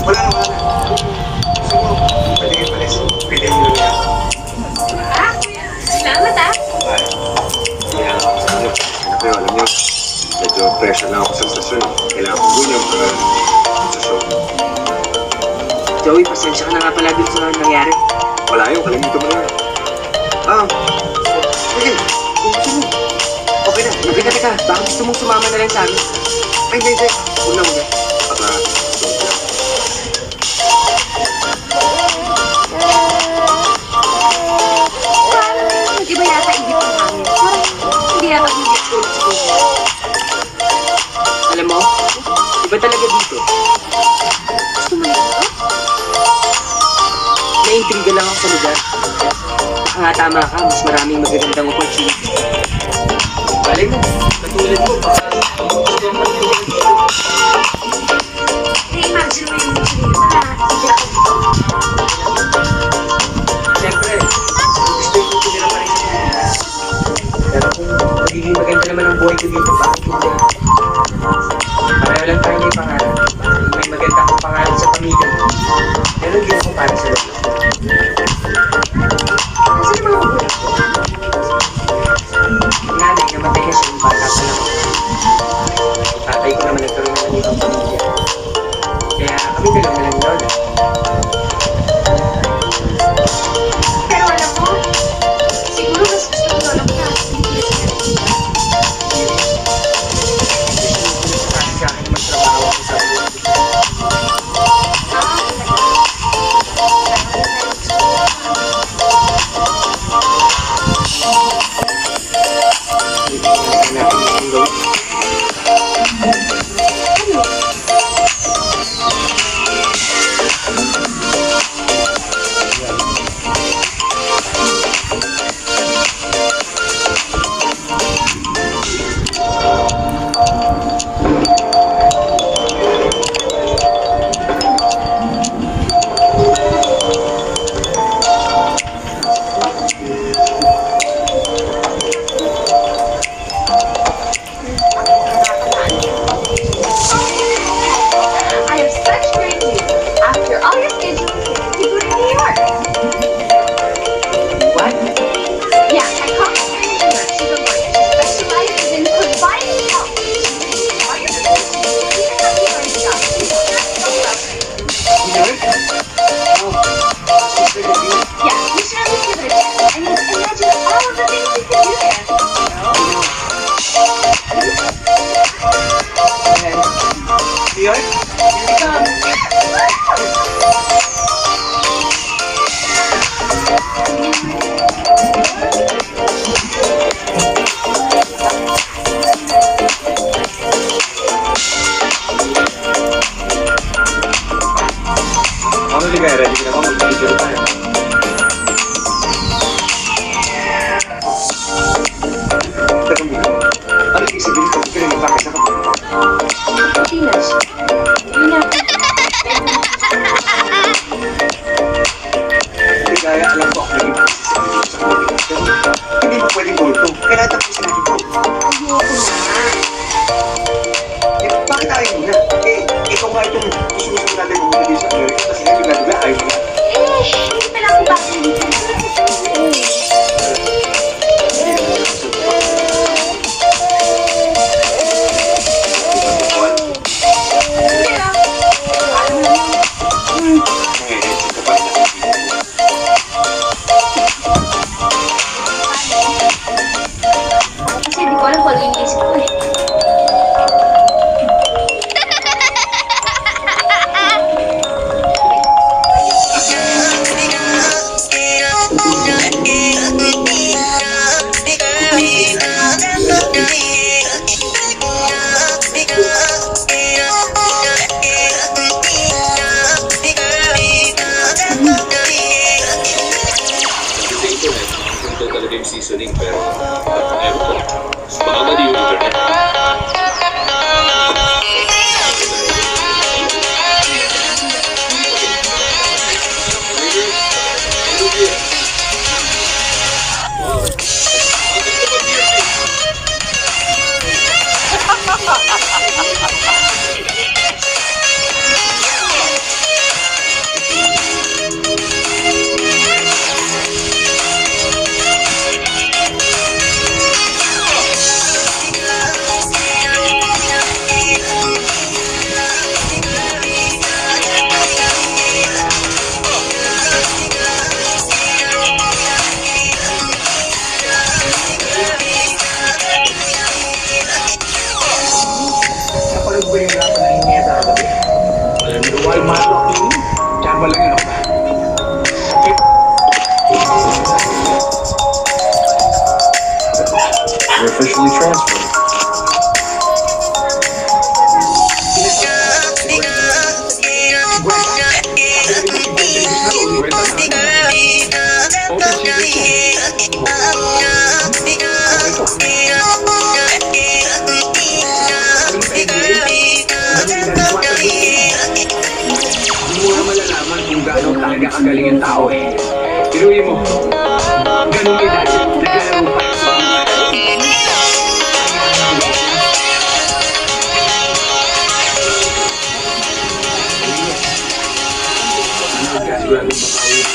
Wala na, wala na. Gusto mo, pwede kayo palis. Pwede mo na yan. Ah, salamat ah. Ay, kaya ako sa inyo. Pero alam niyo, medyo pressure na ako sa stasyon. Kailangan ko doon yung sa show. Joey, pasensya ka na nga pala dun sa nangyari. Wala yun, kalimutan mo na yan. Ah, sige, kung gusto mo. Okay na, Teka, baka gusto mong sumama na lang sa amin. Ay, hindi. Huwag na, huwag na. Baka, gusto ko lang. Parang iba yata ibig ng hangin. Parang hindi yata ibig ko siguro. Alam mo, iba talaga dito. Gusto mo nito? Naiintriga lang ako sa lugar. Baka nga tama ka, mas maraming magagandang opportunity. Balay mo, katulad mo, baka gusto mo magtulad dito. Na-imagine mo yung chinita na hindi ako dito. Siyempre, gusto yung tumira pa rin sa Pilipinas. Pero kung magiging maganda naman ang buhay ko dito, bakit hindi? Pareho lang tayo may pangarap. May maganda akong pangarap sa pamilya mo. Meron din ako para sa lolo. Kasi naman ako dito. Ang nanay, namatay na siya yung bata pa lang ako. Ang tatay ko naman nagkaroon na ng ibang pamilya. Kaya kami dalawa na lang ni Lola. Pero alam mo, siguro mas gusto ko lola ko na Pilipinas na Pilipinas. Sa akin naman trabaho ko sa buhay. Ah, Hindi ko na natin yung gawin. I have such great news. After all your scheduling, you go to New York. What? Yeah, I called my friend in New York. She's a lawyer. She specializes in providing help. All your business, you can have you learn job. She's not so welcome. New York? Oh, sister ko din. Yeah, you should at least give it a chance. I mean, imagine all of the things you could do there. New York? Here we come. Ako ligay, ready ka na ba? Mag-video tayo. Teka muna. Ano yung isipin ko? Hindi ka rin bakit sa kapatid? Pilipinas. Yun na. Hindi kaya alam ko ako naging isipin sa kapatid. Pero hindi mo pwedeng multo. Kailangan tapusin natin ito. Ayoko na. Eh, bakit ayaw mo na? Eh, ikaw nga itong gusto-gusto natin pumunta dito sa Amerika. Kasi nga bigla-bigla ayaw mo na. Eh, hindi pala ako bakit hindi ko. Hindi naman yung gusto ko. Di ba, Bukuan? Hindi ah. Sigurado makawi.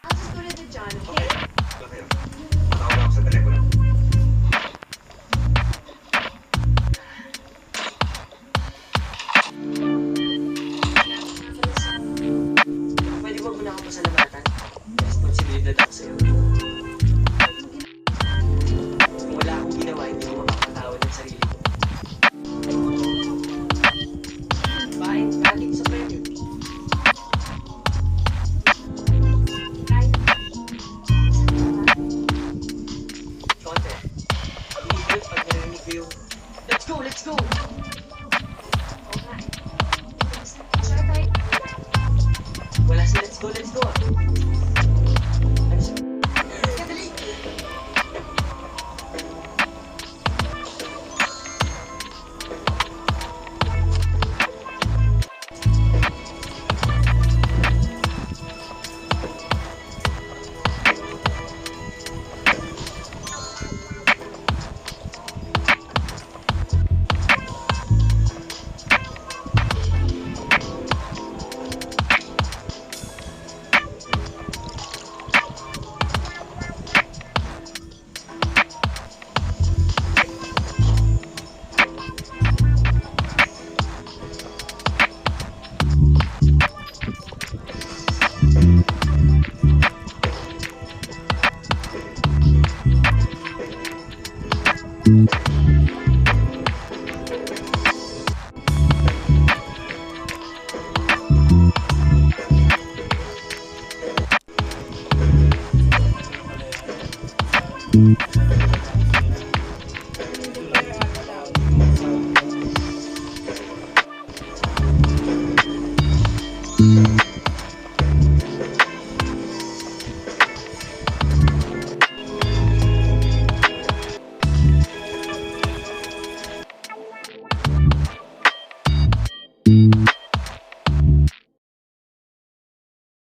I'll just go to the John, okay? Bakit? Tawag ako sa telepono. Pwede wag mo na ako pasalamatan. Responsibilidad ako sa'yo.